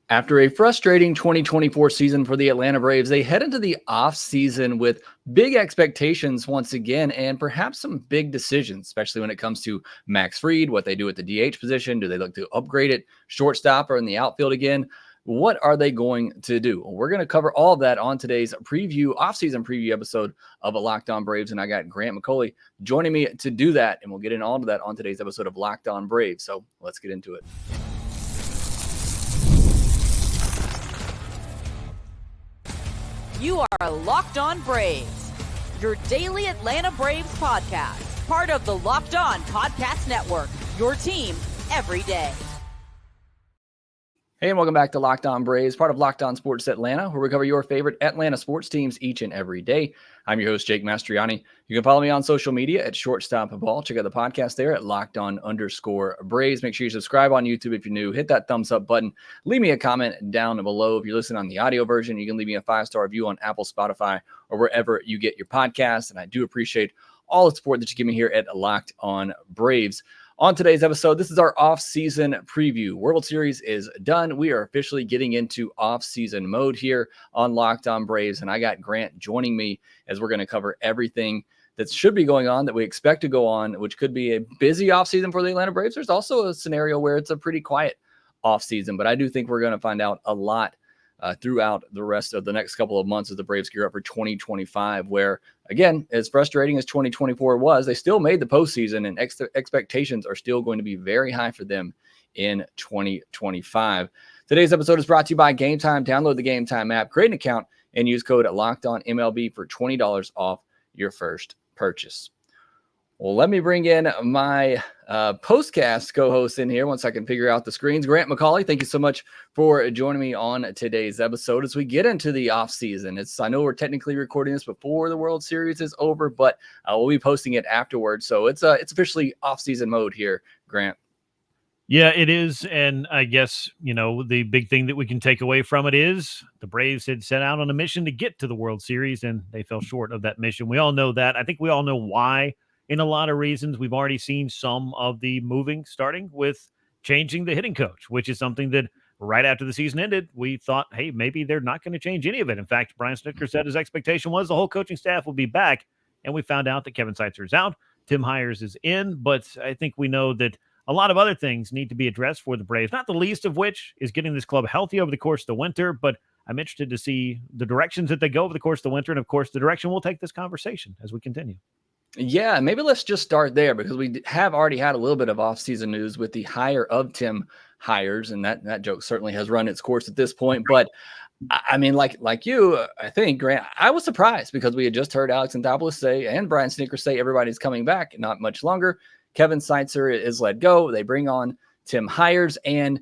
After a frustrating 2024 season for the Atlanta Braves, they head into the offseason with big expectations once again and perhaps some big decisions, especially when it comes to Max Fried, what they do at the DH position. Do they look to upgrade it, shortstop, or in the outfield again? What are they going to do? Well, we're going to cover all of that on today's offseason preview episode of Locked On Braves. And I got Grant McAuley joining me to do that. And we'll get into all of that on today's episode of Locked On Braves. So let's get into it. You are Locked On Braves, your daily Atlanta Braves podcast, part of the Locked On Podcast Network, your team every day. Hey, and welcome back to Locked On Braves, part of Locked On Sports Atlanta, where we cover your favorite Atlanta sports teams each and every day. I'm your host, Jake Mastriani. You can follow me on social media at Shortstop Ball. Check out the podcast there at LockedOn_Braves. Make sure you subscribe on YouTube if you're new. Hit that thumbs up button. Leave me a comment down below. If you're listening on the audio version, you can leave me a 5-star review on Apple, Spotify, or wherever you get your podcasts. And I do appreciate all the support that you give me here at Locked On Braves. On today's episode, this is our off-season preview. World Series is done. We are officially getting into off-season mode here on Locked On Braves, and I got Grant joining me as we're going to cover everything that should be going on, that we expect to go on, which could be a busy off-season for the Atlanta Braves. There's also a scenario where it's a pretty quiet off-season, but I do think we're going to find out a lot throughout the rest of the next couple of months as the Braves gear up for 2025, where, again, as frustrating as 2024 was, they still made the postseason, and expectations are still going to be very high for them in 2025. Today's episode is brought to you by Gametime. Download the Gametime app, create an account, and use code LOCKEDONMLB for $20 off your first purchase. Well, let me bring in my postcast co-host in here once I can figure out the screens. Grant McAuley, thank you so much for joining me on today's episode as we get into the offseason. I know we're technically recording this before the World Series is over, but we'll be posting it afterwards. So it's officially offseason mode here, Grant. Yeah, it is. And I guess, the big thing that we can take away from it is the Braves had set out on a mission to get to the World Series, and they fell short of that mission. We all know that. I think we all know why. In a lot of reasons, we've already seen some of the moving, starting with changing the hitting coach, which is something that right after the season ended, we thought, hey, maybe they're not going to change any of it. In fact, Brian Snitker said his expectation was the whole coaching staff will be back, and we found out that Kevin Seitzer is out, Tim Hires is in, but I think we know that a lot of other things need to be addressed for the Braves, not the least of which is getting this club healthy over the course of the winter, but I'm interested to see the directions that they go over the course of the winter, and of course, the direction we'll take this conversation as we continue. Yeah, maybe let's just start there because we have already had a little bit of off-season news with the hire of Tim Hires, and that joke certainly has run its course at this point. But I mean, like you, I think, Grant, I was surprised because we had just heard Alex Anthopoulos say and Brian Snitker say everybody's coming back not much longer. Kevin Seitzer is let go. They bring on Tim Hires, and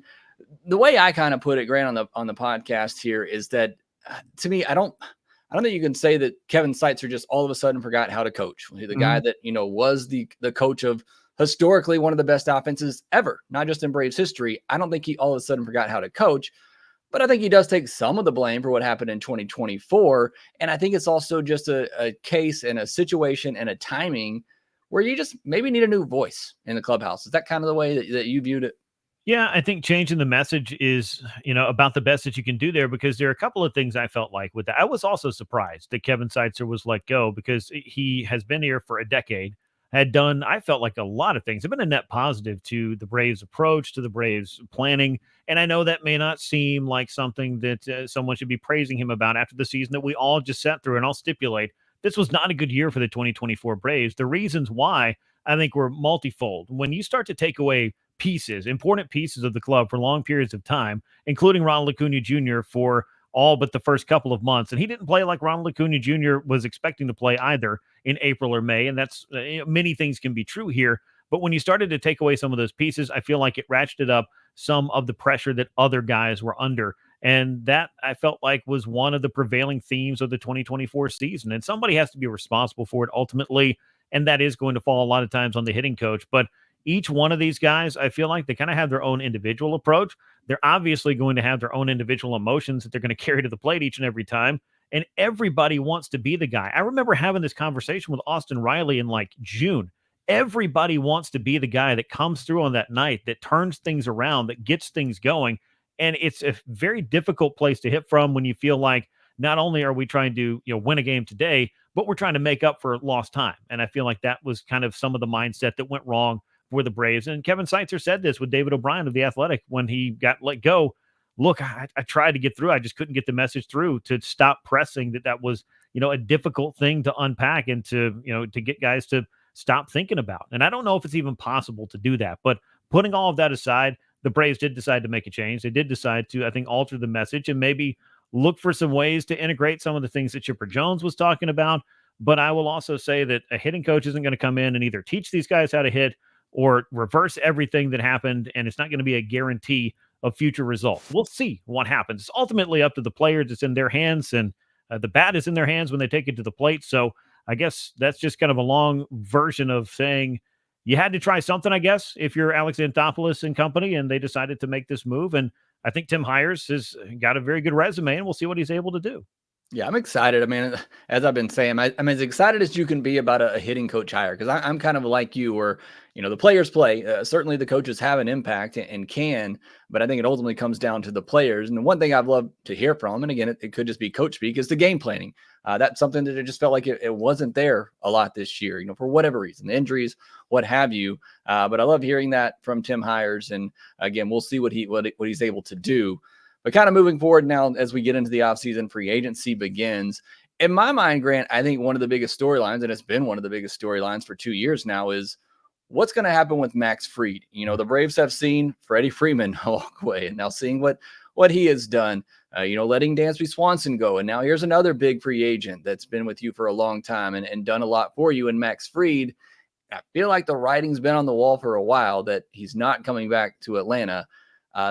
the way I kind of put it, Grant, on the podcast here is that to me, I don't think you can say that Kevin Seitzer just all of a sudden forgot how to coach. The guy that, was the coach of historically one of the best offenses ever, not just in Braves history. I don't think he all of a sudden forgot how to coach, but I think he does take some of the blame for what happened in 2024. And I think it's also just a case and a situation and a timing where you just maybe need a new voice in the clubhouse. Is that kind of the way that you viewed it? Yeah, I think changing the message is, about the best that you can do there, because there are a couple of things I felt like with that. I was also surprised that Kevin Seitzer was let go because he has been here for a decade, had done, I felt like, a lot of things. Have been a net positive to the Braves approach, to the Braves planning. And I know that may not seem like something that someone should be praising him about after the season that we all just sat through. And I'll stipulate this was not a good year for the 2024 Braves. The reasons why I think were multifold. When you start to take away important pieces of the club for long periods of time, including Ronald Acuna Jr. for all but the first couple of months. And he didn't play like Ronald Acuna Jr. was expecting to play either in April or May. And that's many things can be true here. But when you started to take away some of those pieces, I feel like it ratcheted up some of the pressure that other guys were under. And that, I felt like, was one of the prevailing themes of the 2024 season. And somebody has to be responsible for it ultimately. And that is going to fall a lot of times on the hitting coach. But each one of these guys, I feel like they kind of have their own individual approach. They're obviously going to have their own individual emotions that they're going to carry to the plate each and every time. And everybody wants to be the guy. I remember having this conversation with Austin Riley in like June. Everybody wants to be the guy that comes through on that night, that turns things around, that gets things going. And it's a very difficult place to hit from when you feel like not only are we trying to, win a game today, but we're trying to make up for lost time. And I feel like that was kind of some of the mindset that went wrong for the Braves. And Kevin Seitzer said this with David O'Brien of The Athletic when he got let go. Look, I tried to get through. I just couldn't get the message through to stop pressing that was, a difficult thing to unpack and to get guys to stop thinking about. And I don't know if it's even possible to do that. But putting all of that aside, the Braves did decide to make a change. They did decide to, I think, alter the message and maybe look for some ways to integrate some of the things that Chipper Jones was talking about. But I will also say that a hitting coach isn't going to come in and either teach these guys how to hit or reverse everything that happened. And it's not going to be a guarantee of future results. We'll see what happens. It's ultimately up to the players. It's in their hands, and the bat is in their hands when they take it to the plate. So I guess that's just kind of a long version of saying you had to try something, I guess, if you're Alex Anthopoulos and company, and they decided to make this move. And I think Tim Hires has got a very good resume, and we'll see what he's able to do. Yeah, I'm excited. I mean, as I've been saying, I'm as excited as you can be about a hitting coach hire because I'm kind of like you, where the players play. Certainly, the coaches have an impact and can, but I think it ultimately comes down to the players. And the one thing I've loved to hear from, and again, it could just be coach speak, is the game planning. That's something that it just felt like it wasn't there a lot this year. For whatever reason, the injuries, what have you. But I love hearing that from Tim Hires, and again, we'll see what he's able to do. But kind of moving forward now, as we get into the offseason, free agency begins. In my mind, Grant, I think one of the biggest storylines, and it's been one of the biggest storylines for 2 years now, is what's going to happen with Max Fried. The Braves have seen Freddie Freeman walk away, and now seeing what he has done, letting Dansby Swanson go. And now here's another big free agent that's been with you for a long time and done a lot for you in Max Fried. I feel like the writing's been on the wall for a while that he's not coming back to Atlanta.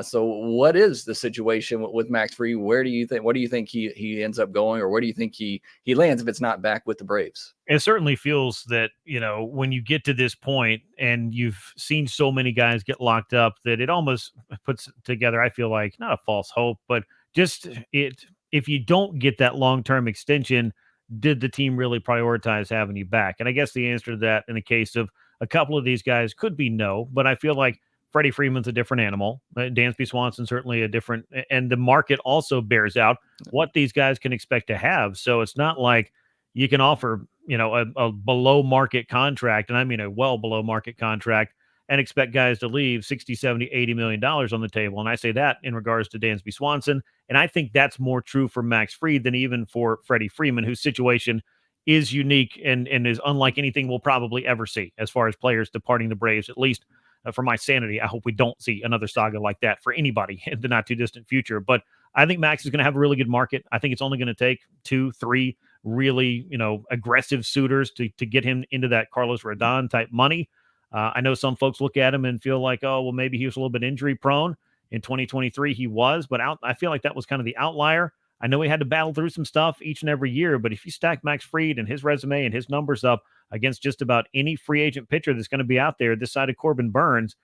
So what is the situation with Max Fried? What do you think he ends up going, or where do you think he lands if it's not back with the Braves? It certainly feels that, when you get to this point and you've seen so many guys get locked up, that it almost puts together, I feel like, not a false hope, but just if you don't get that long-term extension, did the team really prioritize having you back? And I guess the answer to that in the case of a couple of these guys could be no, but I feel like Freddie Freeman's a different animal. Dansby Swanson certainly a different, and the market also bears out what these guys can expect to have. So it's not like you can offer, a below market contract, and I mean a well below market contract, and expect guys to leave 60, 70, $80 million on the table. And I say that in regards to Dansby Swanson. And I think that's more true for Max Fried than even for Freddie Freeman, whose situation is unique and is unlike anything we'll probably ever see as far as players departing the Braves, at least for my sanity. I hope we don't see another saga like that for anybody in the not too distant future. But I think Max is going to have a really good market. I think it's only going to take 2-3 really, aggressive suitors to get him into that Carlos Rodon type money. I know some folks look at him and feel like, oh, well, maybe he was a little bit injury prone. In 2023, he was, but I feel like that was kind of the outlier. I know he had to battle through some stuff each and every year, but if you stack Max Fried and his resume and his numbers up against just about any free agent pitcher that's going to be out there this side of Corbin Burns,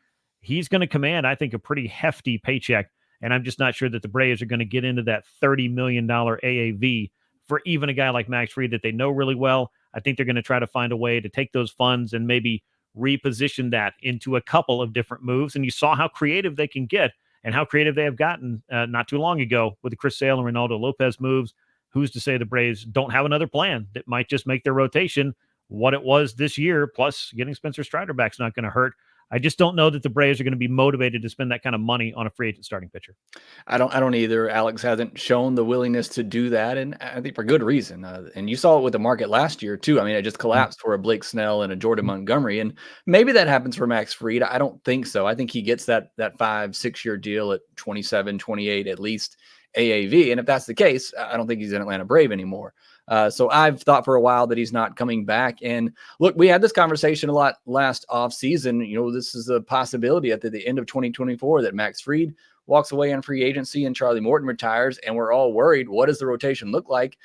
he's going to command, I think, a pretty hefty paycheck. And I'm just not sure that the Braves are going to get into that $30 million AAV for even a guy like Max Fried that they know really well. I think they're going to try to find a way to take those funds and maybe reposition that into a couple of different moves. And you saw how creative they can get and how creative they have gotten not too long ago with the Chris Sale and Ronaldo Lopez moves. Who's to say the Braves don't have another plan that might just make their rotation what it was this year, plus getting Spencer Strider back is not going to hurt. I just don't know that the Braves are going to be motivated to spend that kind of money on a free agent starting pitcher. I don't either. Alex hasn't shown the willingness to do that, and I think for good reason. And you saw it with the market last year too. I mean, it just collapsed for a Blake Snell and a Jordan Montgomery, and maybe that happens for Max Fried. I don't think so. I think he gets that 5-6 year deal at 27, 28 at least AAV, and if that's the case, I don't think he's an Atlanta Brave anymore. So I've thought for a while that he's not coming back. And look, we had this conversation a lot last offseason. This is a possibility at the end of 2024 that Max Fried walks away on free agency and Charlie Morton retires. And we're all worried. What does the rotation look like?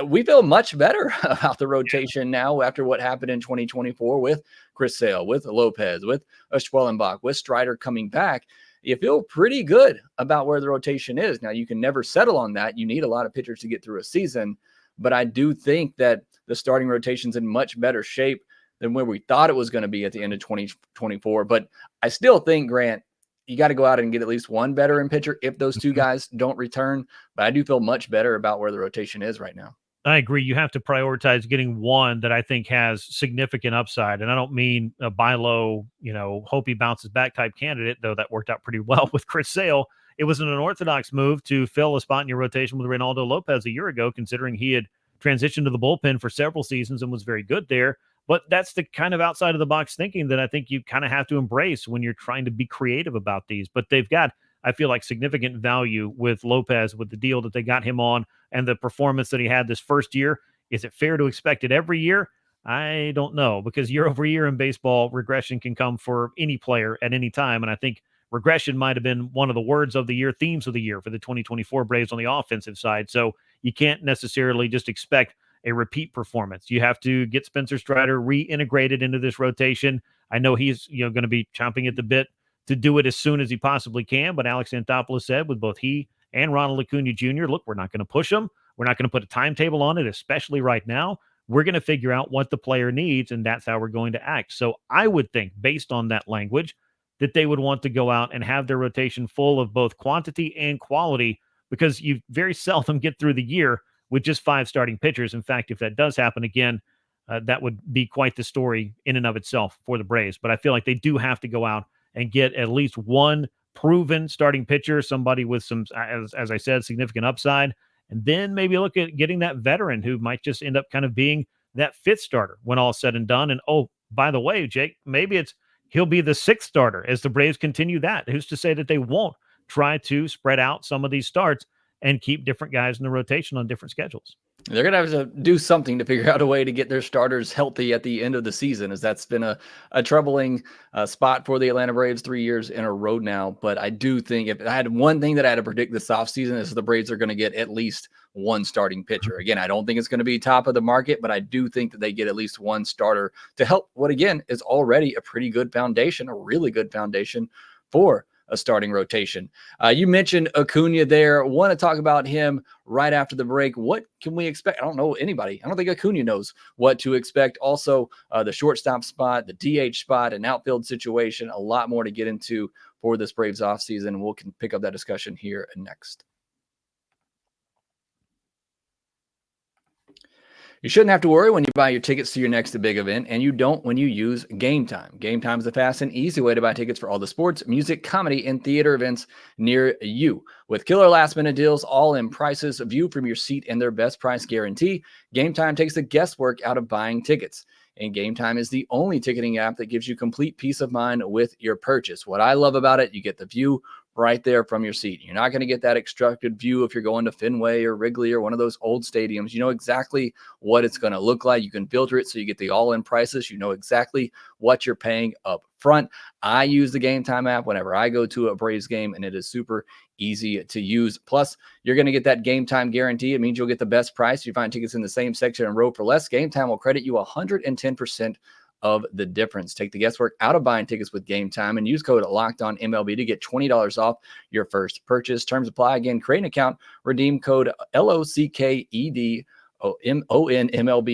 We feel much better about the rotation now after what happened in 2024 with Chris Sale, with Lopez, with Schwellenbach, with Strider coming back. You feel pretty good about where the rotation is. Now, you can never settle on that. You need a lot of pitchers to get through a season. But I do think that the starting rotation's in much better shape than where we thought it was going to be at the end of 2024. But I still think, Grant, you got to go out and get at least one veteran pitcher if those two guys don't return. But I do feel much better about where the rotation is right now. I agree. You have to prioritize getting one that I think has significant upside. And I don't mean a buy low, hope he bounces back type candidate, though that worked out pretty well with Chris Sale. It was an unorthodox move to fill a spot in your rotation with Reynaldo Lopez a year ago, considering he had transitioned to the bullpen for several seasons and was very good there. But that's the kind of outside of the box thinking that I think you kind of have to embrace when you're trying to be creative about these. But they've got, I feel like, significant value with Lopez, with the deal that they got him on and the performance that he had this first year. Is it fair to expect it every year? I don't know, because year over year in baseball, regression can come for any player at any time. And I think regression might have been one of the words of the year, themes of the year for the 2024 Braves on the offensive side. So you can't necessarily just expect a repeat performance. You have to get Spencer Strider reintegrated into this rotation. I know he's going to be chomping at the bit to do it as soon as he possibly can. But Alex Anthopoulos said with both he and Ronald Acuna Jr., look, we're not going to push him. We're not going to put a timetable on it, especially right now. We're going to figure out what the player needs, and that's how we're going to act. So I would think, based on that language, that they would want to go out and have their rotation full of both quantity and quality, because you very seldom get through the year with just 5 starting pitchers. In fact, if that does happen again, that would be quite the story in and of itself for the Braves. But I feel like they do have to go out and get at least one proven starting pitcher, somebody with some, as I said, significant upside, and then maybe look at getting that veteran who might just end up kind of being that 5th starter when all said and done. And oh, by the way, Jake, maybe he'll be the 6th starter as the Braves continue that. Who's to say that they won't try to spread out some of these starts and keep different guys in the rotation on different schedules? They're going to have to do something to figure out a way to get their starters healthy at the end of the season, as that's been a troubling spot for the Atlanta Braves 3 years in a row now. But I do think if I had one thing that I had to predict this offseason is the Braves are going to get at least one starting pitcher. Again, I don't think it's going to be top of the market, but I do think that they get at least one starter to help what, again, is already a pretty good foundation, a really good foundation for a starting rotation. You mentioned Acuna there. Want to talk about him right after the break. What can we expect? I don't know anybody. I don't think Acuna knows what to expect. Also, the shortstop spot, the DH spot, an outfield situation, a lot more to get into for this Braves offseason. We'll pick up that discussion here next. You shouldn't have to worry when you buy your tickets to your next big event, and you don't when you use Gametime. Gametime is a fast and easy way to buy tickets for all the sports, music, comedy, and theater events near you. With killer last-minute deals, all-in prices, view from your seat, and their best price guarantee, Gametime takes the guesswork out of buying tickets. And Gametime is the only ticketing app that gives you complete peace of mind with your purchase. What I love about it, you get the view right there from your seat. You're not going to get that obstructed view if you're going to Fenway or Wrigley or one of those old stadiums. You know exactly what it's going to look like. You can filter it so you get the all-in prices. You know exactly what you're paying up front. I use the Gametime app whenever I go to a Braves game, and it is super easy to use. Plus, you're going to get that Gametime guarantee. It means you'll get the best price. If you find tickets in the same section and row for less, Gametime will credit you 110% of the difference. Take the guesswork out of buying tickets with Gametime and use code LOCKEDONMLB to get $20 off your first purchase. Terms apply. Again, create an account, redeem code LOCKEDONMLB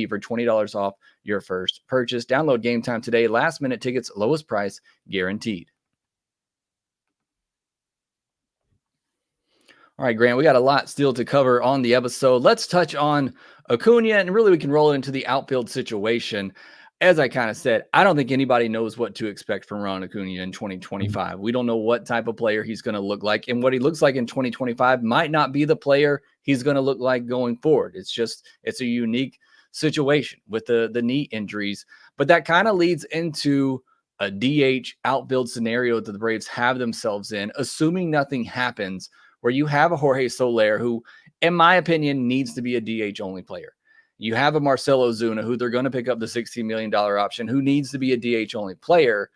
for $20 off your first purchase. Download Gametime today. Last minute tickets, lowest price guaranteed. All right, Grant, we got a lot still to cover on the episode. Let's touch on Acuna, and really we can roll into the outfield situation. As I kind of said, I don't think anybody knows what to expect from Ron Acuna in 2025. We don't know what type of player he's going to look like, and what he looks like in 2025 might not be the player he's going to look like going forward. It's a unique situation with the knee injuries, but that kind of leads into a DH outfield scenario that the Braves have themselves in, assuming nothing happens, where you have a Jorge Soler who, in my opinion, needs to be a DH only player. You have a Marcell Ozuna who they're going to pick up the $16 million option, who needs to be a DH only player.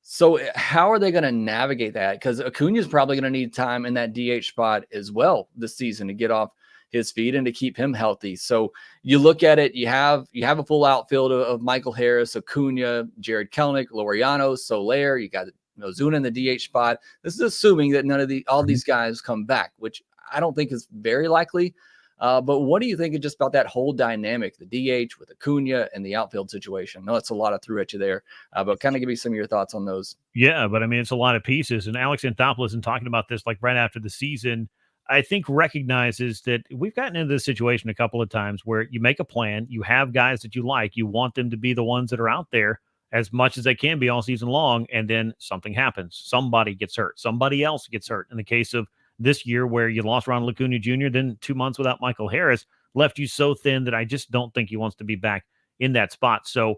So how are they going to navigate that? Because Acuna is probably going to need time in that DH spot as well this season to get off his feet and to keep him healthy. So you look at it, you have a full outfield of Michael Harris, Acuna, Jared Kelenic, Laureano, Soler. You got Ozuna in the DH spot. This is assuming that none of all these guys come back, which I don't think is very likely. But what do you think just about that whole dynamic, the DH with Acuna and the outfield situation? I know that's a lot I threw at you there, but kind of give me some of your thoughts on those. Yeah, but I mean, it's a lot of pieces. And Alex Anthopoulos, in talking about this, like right after the season, I think recognizes that we've gotten into this situation a couple of times where you make a plan, you have guys that you like, you want them to be the ones that are out there as much as they can be all season long, and then something happens. Somebody gets hurt, somebody else gets hurt. In the case of this year, where you lost Ronald Acuna Jr., then 2 months without Michael Harris left you so thin that I just don't think he wants to be back in that spot. So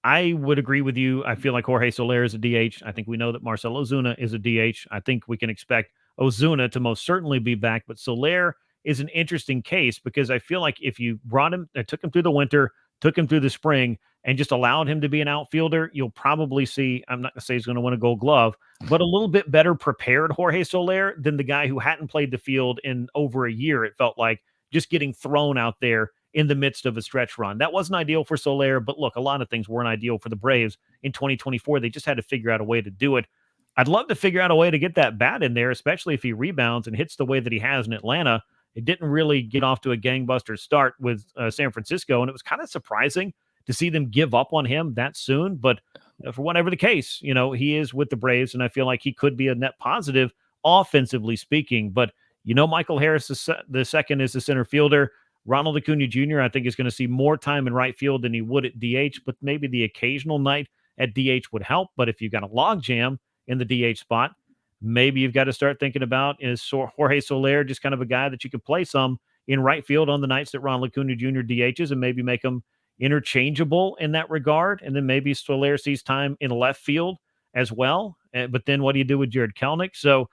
I would agree with you. I feel like Jorge Soler is a DH. I think we know that Marcell Ozuna is a DH. I think we can expect Ozuna to most certainly be back, but Soler is an interesting case because I feel like if you brought him, took him through the winter, took him through the spring, and just allowed him to be an outfielder, you'll probably see, I'm not going to say he's going to win a gold glove, but a little bit better prepared Jorge Soler than the guy who hadn't played the field in over a year. It felt like just getting thrown out there in the midst of a stretch run. That wasn't ideal for Soler, but look, a lot of things weren't ideal for the Braves in 2024. They just had to figure out a way to do it. I'd love to figure out a way to get that bat in there, especially if he rebounds and hits the way that he has in Atlanta. It didn't really get off to a gangbuster start with San Francisco, and it was kind of surprising to see them give up on him that soon. But for whatever the case, he is with the Braves, and I feel like he could be a net positive offensively speaking. But Michael Harris the second is the center fielder. Ronald Acuna Jr., I think, is going to see more time in right field than he would at DH, but maybe the occasional night at DH would help. But if you've got a logjam in the DH spot, maybe you've got to start thinking about, is Jorge Soler just kind of a guy that you could play some in right field on the nights that Ronald Acuna Jr. DHs and maybe make him interchangeable in that regard. And then maybe Soler sees time in left field as well. But then what do you do with Jared Kelenic? So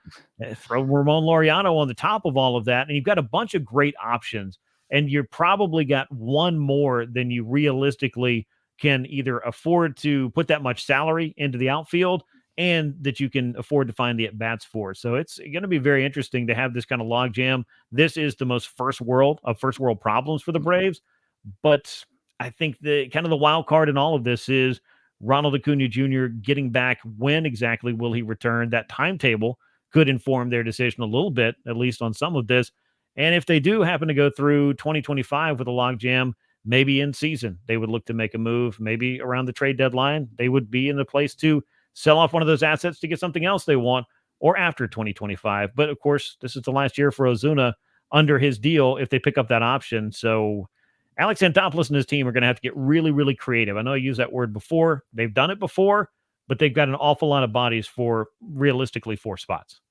throw Ramon Laureano on the top of all of that, and you've got a bunch of great options. And you're probably got one more than you realistically can either afford to put that much salary into the outfield and that you can afford to find the at-bats for. So it's going to be very interesting to have this kind of logjam. This is the most first world problems for the Braves. But I think the kind of the wild card in all of this is Ronald Acuna Jr. getting back. When exactly will he return? That timetable could inform their decision a little bit, at least on some of this. And if they do happen to go through 2025 with a logjam, maybe in season, they would look to make a move. Maybe around the trade deadline, they would be in the place to sell off one of those assets to get something else they want, or after 2025. But of course, this is the last year for Ozuna under his deal if they pick up that option. So Alex Anthopoulos and his team are going to have to get really, really creative. I know I used that word before. They've done it before, but they've got an awful lot of bodies for realistically 4 spots.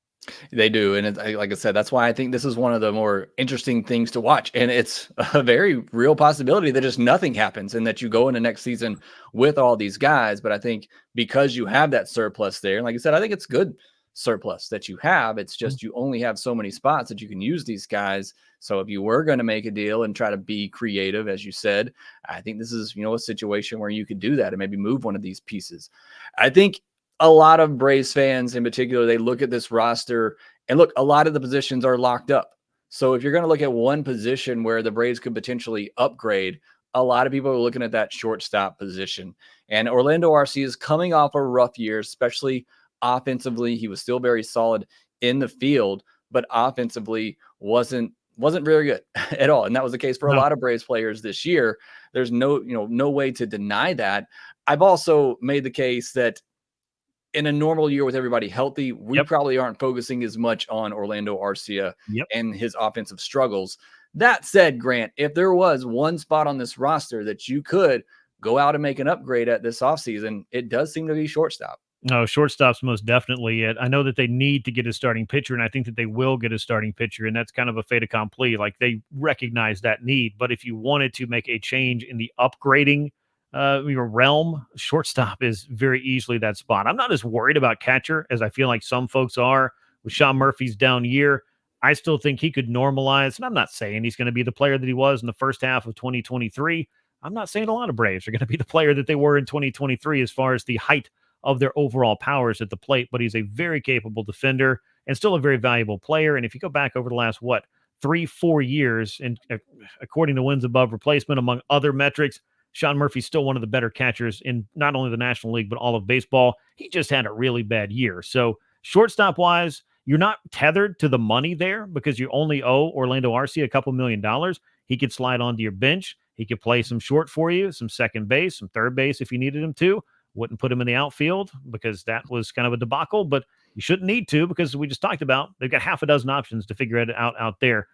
They do. And like I said, that's why I think this is one of the more interesting things to watch. And it's a very real possibility that just nothing happens and that you go into next season with all these guys. But I think because you have that surplus there, and like I said, I think it's good surplus that you have. It's just you only have so many spots that you can use these guys. So if you were going to make a deal and try to be creative, as you said, I think this is, a situation where you could do that and maybe move one of these pieces. I think a lot of Braves fans in particular, they look at this roster and look, a lot of the positions are locked up. So if you're going to look at one position where the Braves could potentially upgrade, a lot of people are looking at that shortstop position. And Orlando Arcia is coming off a rough year, especially offensively. He was still very solid in the field, but offensively wasn't very good at all. And that was the case for a lot of Braves players this year. There's no way to deny that. I've also made the case that in a normal year with everybody healthy, we probably aren't focusing as much on Orlando Arcia and his offensive struggles. That said, Grant, if there was one spot on this roster that you could go out and make an upgrade at this offseason, it does seem to be shortstop. No, shortstop's most definitely it. I know that they need to get a starting pitcher, and I think that they will get a starting pitcher, and that's kind of a fait accompli. Like, they recognize that need. But if you wanted to make a change in the upgrading your realm, shortstop is very easily that spot. I'm not as worried about catcher as I feel like some folks are with Sean Murphy's down year. I still think he could normalize, and I'm not saying he's going to be the player that he was in the first half of 2023. I'm not saying a lot of Braves are going to be the player that they were in 2023 as far as the height of their overall powers at the plate, but he's a very capable defender and still a very valuable player. And if you go back over the last, 3-4 years, and according to wins above replacement, among other metrics, Sean Murphy's still one of the better catchers in not only the National League, but all of baseball. He just had a really bad year. So shortstop-wise, you're not tethered to the money there because you only owe Orlando Arcia a couple $1,000,000. He could slide onto your bench. He could play some short for you, some second base, some third base if you needed him to. Wouldn't put him in the outfield because that was kind of a debacle, but you shouldn't need to because we just talked about they've got half a dozen options to figure it out there.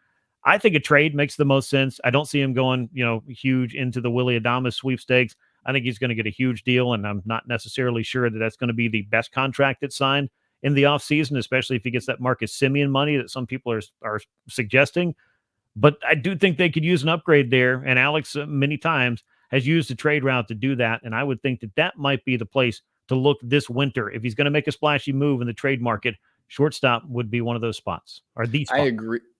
I think a trade makes the most sense. I don't see him going, huge into the Willy Adames sweepstakes. I think he's going to get a huge deal, and I'm not necessarily sure that that's going to be the best contract that's signed in the offseason, especially if he gets that Marcus Semien money that some people are suggesting. But I do think they could use an upgrade there, and Alex many times has used the trade route to do that, and I would think that might be the place to look this winter. If he's going to make a splashy move in the trade market, shortstop would be one of those spots, or the spot.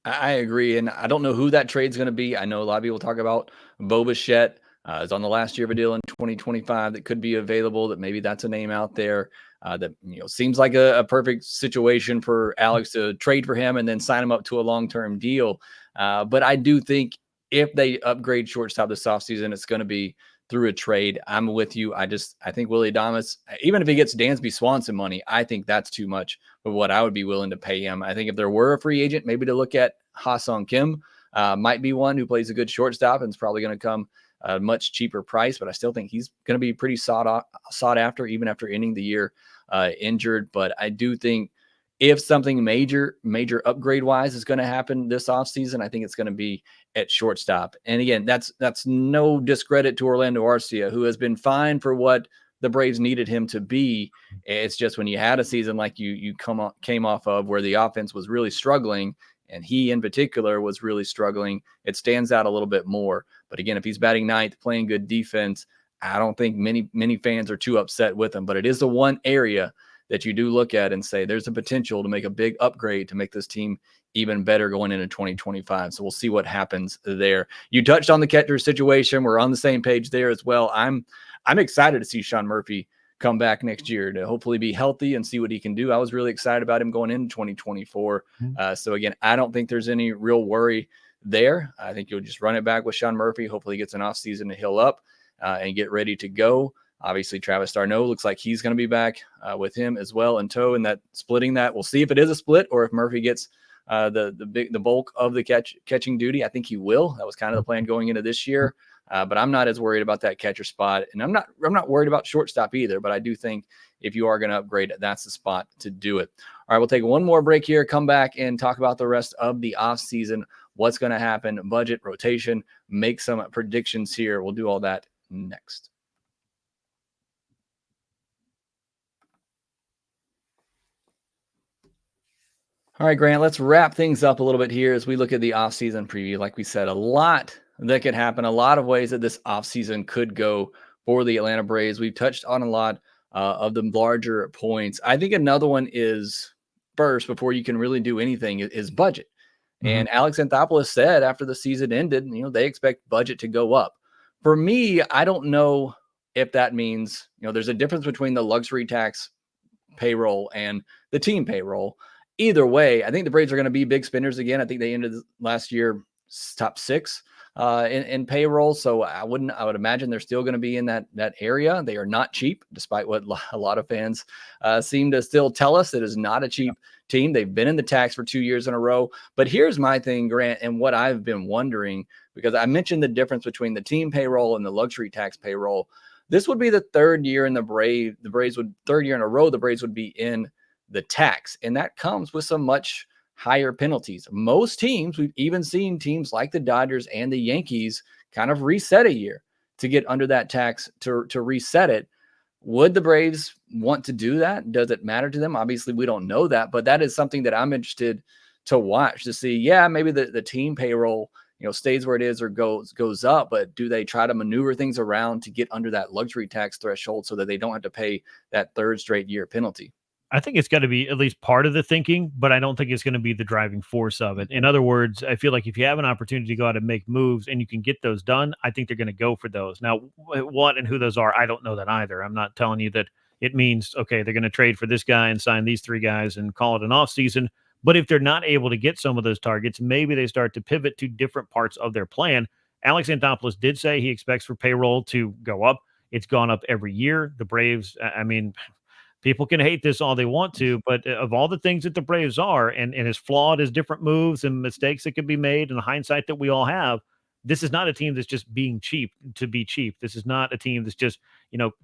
I agree. And I don't know who that trade's going to be. I know a lot of people talk about Bo Bichette is on the last year of a deal in 2025 that could be available, that maybe that's a name out there that, seems like a perfect situation for Alex to trade for him and then sign him up to a long-term deal. But I do think if they upgrade shortstop this offseason, it's going to be through a trade. I'm with you. I think Willy Adames, even if he gets Dansby Swanson money, I think that's too much for what I would be willing to pay him. I think if there were a free agent, maybe to look at Ha-Sung Kim might be one who plays a good shortstop and is probably going to come a much cheaper price, but I still think he's going to be pretty sought after, even after ending the year injured. But I do think if something major upgrade wise is going to happen this offseason, I think it's going to be at shortstop. And again, that's no discredit to Orlando Arcia, who has been fine for what the Braves needed him to be. It's just when you had a season like you came off of where the offense was really struggling, and he in particular was really struggling, it stands out a little bit more. But again, if he's batting ninth, playing good defense, I don't think many fans are too upset with him. But it is the one area that you do look at and say there's a potential to make a big upgrade to make this team even better going into 2025. So we'll see what happens there. You touched on the catcher situation. We're on the same page there as well. I'm excited to see Sean Murphy come back next year to hopefully be healthy and see what he can do. I was really excited about him going into 2024. So again, I don't think there's any real worry there. I think you'll just run it back with Sean Murphy. Hopefully he gets an offseason to heal up and get ready to go. Obviously, Travis d'Arnaud looks like he's going to be back with him as well in tow, and that splitting that. We'll see if it is a split or if Murphy gets the bulk of the catching duty. I think he will. That was kind of the plan going into this year. But I'm not as worried about that catcher spot, and I'm not worried about shortstop either. But I do think if you are going to upgrade, that's the spot to do it. All right, we'll take one more break here, come back and talk about the rest of the offseason, what's going to happen, budget, rotation, make some predictions here. We'll do all that next. All right, Grant, let's wrap things up a little bit here as we look at the offseason preview. Like we said, a lot that could happen, a lot of ways that this offseason could go for the Atlanta Braves. We've touched on a lot of the larger points. I think another one is first, before you can really do anything, is budget. And Alex Anthopoulos said after the season ended, they expect budget to go up. For me, I don't know if that means, there's a difference between the luxury tax payroll and the team payroll. Either way, I think the Braves are going to be big spenders again. I think they ended last year top 6 in payroll. So I would imagine they're still going to be in that area. They are not cheap, despite what a lot of fans seem to still tell us. It is not a cheap team. They've been in the tax for 2 years in a row. But here's my thing, Grant, and what I've been wondering, because I mentioned the difference between the team payroll and the luxury tax payroll. This would be the third year in third year in a row, the Braves would be in the tax, and that comes with some much higher penalties. Most teams, we've even seen teams like the Dodgers and the Yankees kind of reset a year to get under that tax to reset it. Would the Braves want to do that? Does it matter to them? Obviously, we don't know that, but that is something that I'm interested to watch to see. Yeah, maybe the team payroll, stays where it is or goes up, but do they try to maneuver things around to get under that luxury tax threshold so that they don't have to pay that third straight year penalty? I think it's got to be at least part of the thinking, but I don't think it's going to be the driving force of it. In other words, I feel like if you have an opportunity to go out and make moves and you can get those done, I think they're going to go for those. Now, what and who those are, I don't know that either. I'm not telling you that it means, okay, they're going to trade for this guy and sign these 3 guys and call it an offseason. But if they're not able to get some of those targets, maybe they start to pivot to different parts of their plan. Alex Anthopoulos did say he expects for payroll to go up. It's gone up every year. The Braves, People can hate this all they want to, but of all the things that the Braves are, and as flawed as different moves and mistakes that could be made and the hindsight that we all have, this is not a team that's just being cheap to be cheap. This is not a team that's just,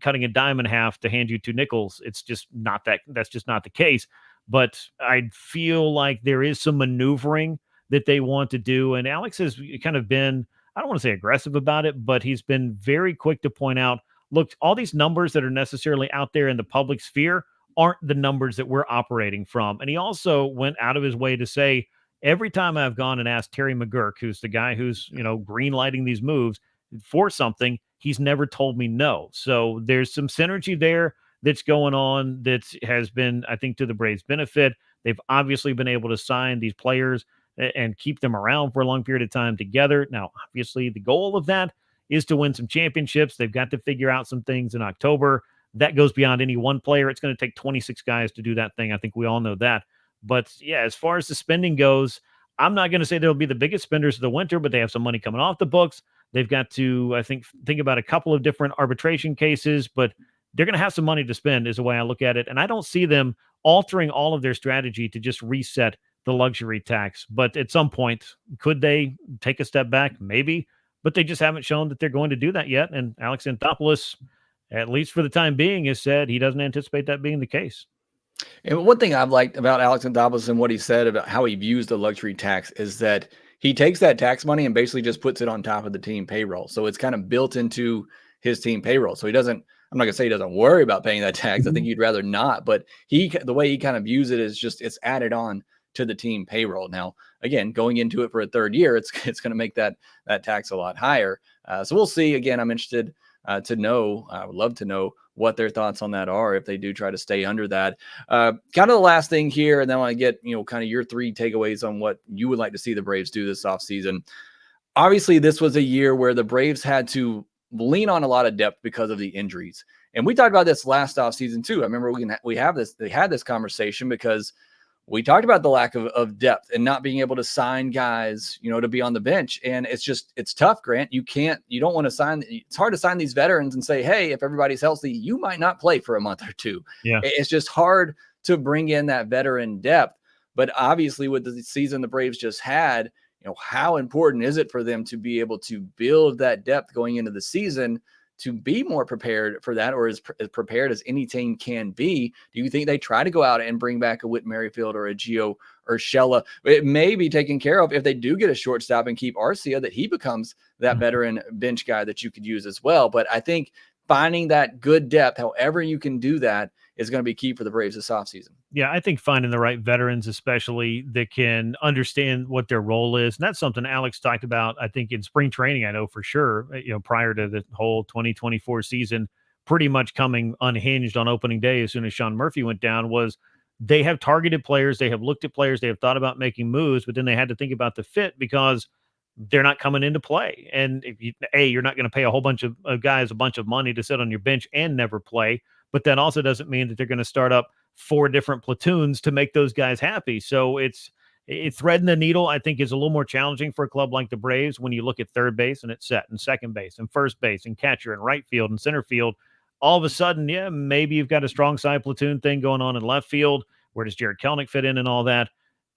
cutting a dime in half to hand you two nickels. It's just not that. That's just not the case. But I feel like there is some maneuvering that they want to do. And Alex has kind of been, I don't want to say aggressive about it, but he's been very quick to point out, look, all these numbers that are necessarily out there in the public sphere aren't the numbers that we're operating from. And he also went out of his way to say, every time I've gone and asked Terry McGurk, who's the guy who's, green lighting these moves for something, he's never told me no. So there's some synergy there that's going on that has been, I think, to the Braves' benefit. They've obviously been able to sign these players and keep them around for a long period of time together. Now, obviously, the goal of that is to win some championships. They've got to figure out some things in October. That goes beyond any one player. It's going to take 26 guys to do that thing. I think we all know that. But yeah, as far as the spending goes, I'm not going to say they'll be the biggest spenders of the winter, but they have some money coming off the books. They've got to, I think about a couple of different arbitration cases, but they're going to have some money to spend is the way I look at it. And I don't see them altering all of their strategy to just reset the luxury tax. But at some point, could they take a step back? Maybe. But they just haven't shown that they're going to do that yet. And Alex Anthopoulos, at least for the time being, has said he doesn't anticipate that being the case. And one thing I've liked about Alex Anthopoulos and what he said about how he views the luxury tax is that he takes that tax money and basically just puts it on top of the team payroll. So it's kind of built into his team payroll. So he doesn't, I'm not gonna say he doesn't worry about paying that tax. I think he'd rather not, but the way he kind of views it is just, it's added on to the team payroll. Now, again, going into it for a third year, it's going to make that tax a lot higher. So we'll see. Again, I'm interested to know, I would love to know what their thoughts on that are if they do try to stay under that. Kind of the last thing here, and then I want to get, kind of your three takeaways on what you would like to see the Braves do this offseason. Obviously, this was a year where the Braves had to lean on a lot of depth because of the injuries. And we talked about this last offseason too. I remember they had this conversation because we talked about the lack of depth and not being able to sign guys, to be on the bench. And it's tough, Grant. You don't want to sign. It's hard to sign these veterans and say, hey, if everybody's healthy, you might not play for a month or two. Yeah. It's just hard to bring in that veteran depth. But obviously with the season the Braves just had, how important is it for them to be able to build that depth going into the season to be more prepared for that, or as prepared as any team can be? Do you think they try to go out and bring back a Whit Merrifield or a Gio Urshela? It may be taken care of if they do get a shortstop and keep Arcia, that he becomes that veteran bench guy that you could use as well. But I think finding that good depth, however you can do that, is going to be key for the Braves this offseason. Yeah, I think finding the right veterans, especially that can understand what their role is. And that's something Alex talked about, I think, in spring training, I know for sure, prior to the whole 2024 season, pretty much coming unhinged on opening day as soon as Sean Murphy went down, was they have targeted players, they have looked at players, they have thought about making moves, but then they had to think about the fit because they're not coming into play. And you're not going to pay a whole bunch of guys a bunch of money to sit on your bench and never play. But that also doesn't mean that they're going to start up 4 different platoons to make those guys happy. So it's threading the needle, I think, is a little more challenging for a club like the Braves when you look at third base and it's set, and second base and first base and catcher and right field and center field. All of a sudden, yeah, maybe you've got a strong side platoon thing going on in left field. Where does Jared Kelenic fit in and all that?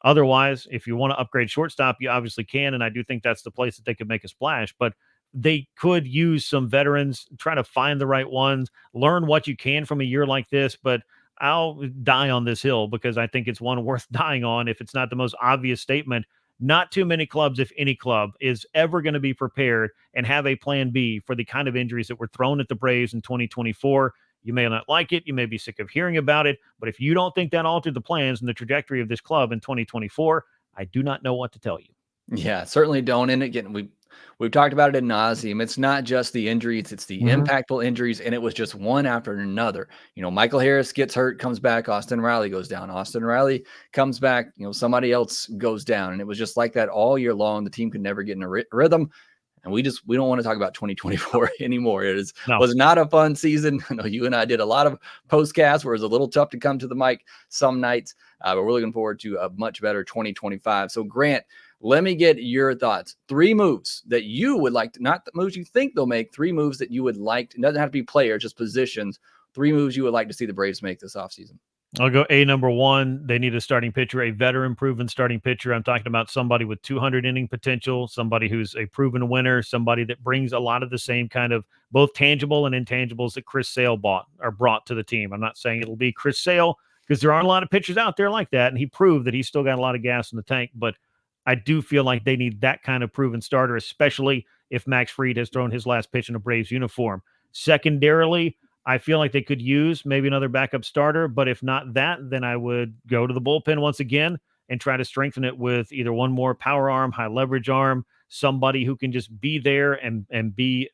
Otherwise, if you want to upgrade shortstop, you obviously can, and I do think that's the place that they could make a splash. But they could use some veterans, try to find the right ones, learn what you can from a year like this. But I'll die on this hill because I think it's one worth dying on if it's not the most obvious statement. Not too many clubs, if any club, is ever going to be prepared and have a plan B for the kind of injuries that were thrown at the Braves in 2024. You may not like it. You may be sick of hearing about it. But if you don't think that altered the plans and the trajectory of this club in 2024, I do not know what to tell you. Yeah, certainly don't. And again, we've talked about it ad nauseum. It's not just the injuries, it's the impactful injuries, and it was just one after another. Michael Harris gets hurt, comes back, Austin Riley goes down. Austin Riley comes back, somebody else goes down. And it was just like that all year long. The team could never get in a rhythm. And we don't want to talk about 2024 anymore. Was not a fun season. I know you and I did a lot of postcasts where it was a little tough to come to the mic some nights, but we're looking forward to a much better 2025. So Grant, let me get your thoughts. 3 moves that you would like to, not the moves you think they'll make, 3 moves that you would like to, it doesn't have to be players, just positions. 3 moves you would like to see the Braves make this offseason. I'll go number 1. They need a starting pitcher, a veteran proven starting pitcher. I'm talking about somebody with 200 inning potential, somebody who's a proven winner, somebody that brings a lot of the same kind of both tangible and intangibles that Chris Sale brought to the team. I'm not saying it'll be Chris Sale because there aren't a lot of pitchers out there like that. And he proved that he's still got a lot of gas in the tank, but I do feel like they need that kind of proven starter, especially if Max Fried has thrown his last pitch in a Braves uniform. Secondarily, I feel like they could use maybe another backup starter, but if not that, then I would go to the bullpen once again and try to strengthen it with either one more power arm, high leverage arm, somebody who can just be there and be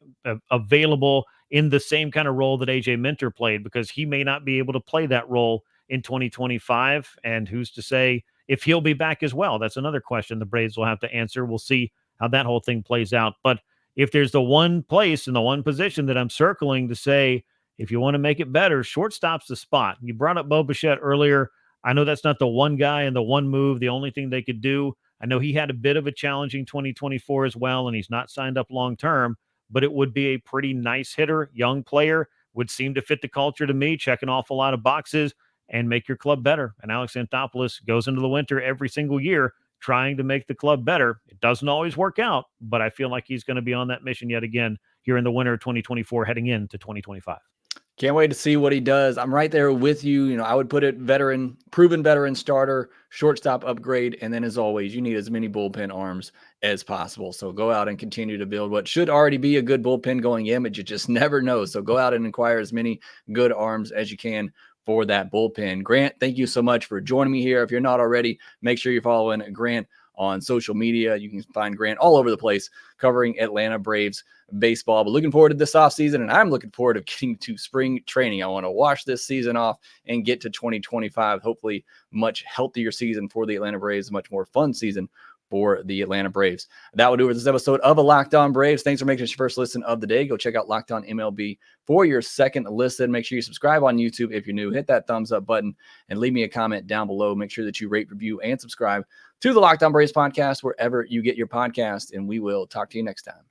available in the same kind of role that AJ Minter played, because he may not be able to play that role in 2025. And who's to say if he'll be back as well? That's another question the Braves will have to answer. We'll see how that whole thing plays out. But if there's the one place and the one position that I'm circling to say, if you want to make it better, shortstop's the spot. You brought up Bo Bichette earlier. I know that's not the one guy and the one move, the only thing they could do. I know he had a bit of a challenging 2024 as well, and he's not signed up long-term, but it would be a pretty nice hitter, young player, would seem to fit the culture to me, checking off a lot of boxes and make your club better. And Alex Anthopoulos goes into the winter every single year trying to make the club better. It doesn't always work out, but I feel like he's going to be on that mission yet again here in the winter of 2024 heading into 2025. Can't wait to see what he does. I'm right there with you. I would put it proven veteran starter, shortstop upgrade. And then as always, you need as many bullpen arms as possible. So go out and continue to build what should already be a good bullpen going in, but you just never know. So go out and acquire as many good arms as you can for that bullpen. Grant, thank you so much for joining me here. If you're not already, make sure you're following Grant on social media. You can find Grant all over the place covering Atlanta Braves baseball. But looking forward to this offseason, and I'm looking forward to getting to spring training. I want to wash this season off and get to 2025. Hopefully much healthier season for the Atlanta Braves, a much more fun season for the Atlanta Braves. That will do it for this episode of a Locked On Braves. Thanks for making us your first listen of the day. Go check out Locked On MLB for your second listen. Make sure you subscribe on YouTube if you're new. Hit that thumbs up button and leave me a comment down below. Make sure that you rate, review, and subscribe to the Locked On Braves podcast wherever you get your podcast, and we will talk to you next time.